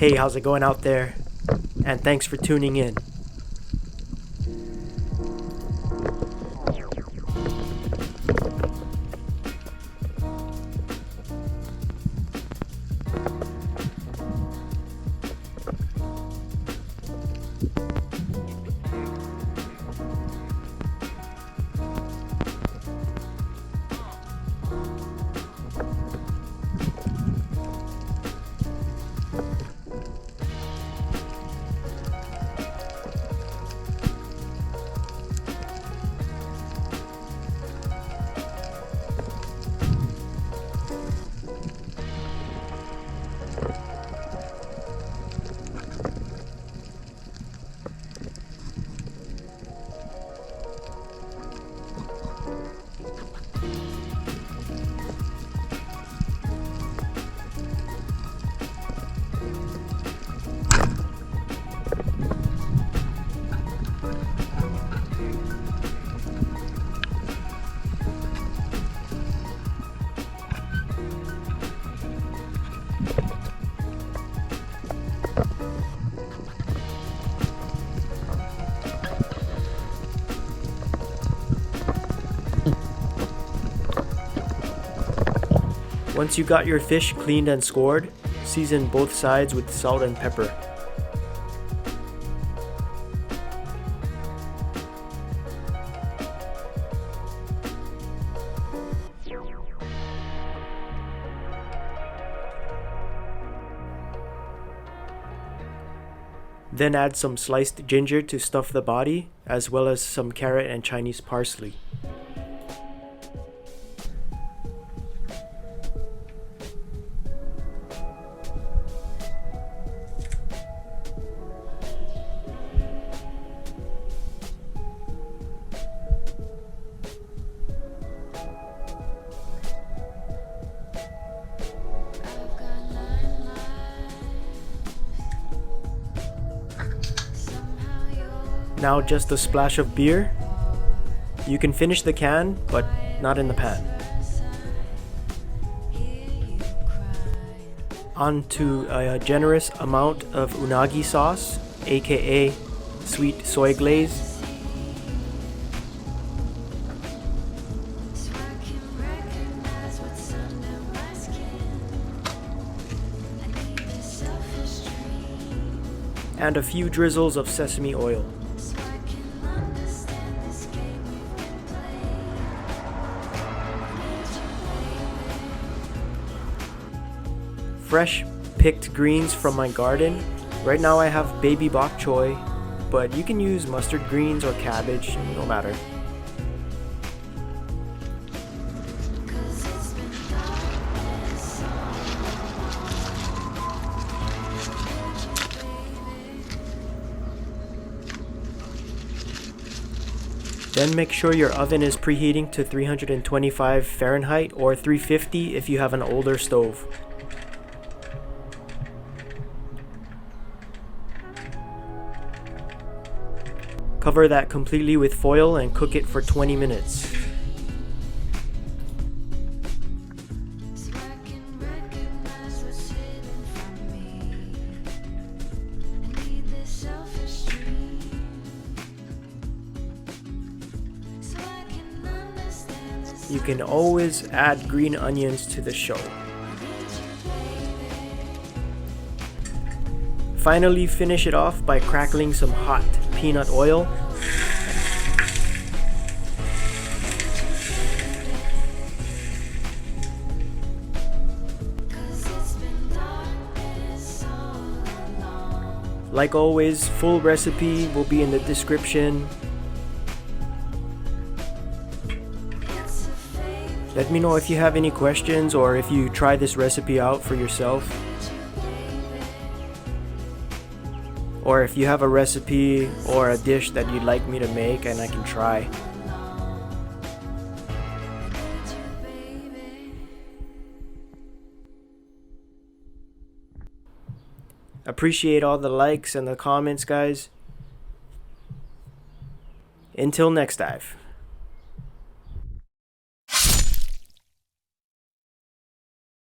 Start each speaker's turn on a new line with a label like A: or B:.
A: Hey, how's it going out there? And thanks for tuning in. Once you got your fish cleaned and scored, season both sides with salt and pepper. Then add some sliced ginger to stuff the body, as well as some carrot and Chinese parsley. Now just a splash of beer. You can finish the can, but not in the pan. On to a generous amount of unagi sauce, aka sweet soy glaze. And a few drizzles of sesame oil. Fresh picked greens from my garden. Right now I have baby bok choy, but you can use mustard greens or cabbage, no matter. Then make sure your oven is preheating to 325 Fahrenheit or 350 if you have an older stove. Cover that completely with foil and cook it for 20 minutes. You can always add green onions to the show. Finally, finish it off by crackling some hot peanut oil. Like always, full recipe will be in the description. Let me know if you have any questions or if you try this recipe out for yourself. Or if you have a recipe or a dish that you'd like me to make and I can try. Appreciate all the likes and the comments, guys. Until next dive.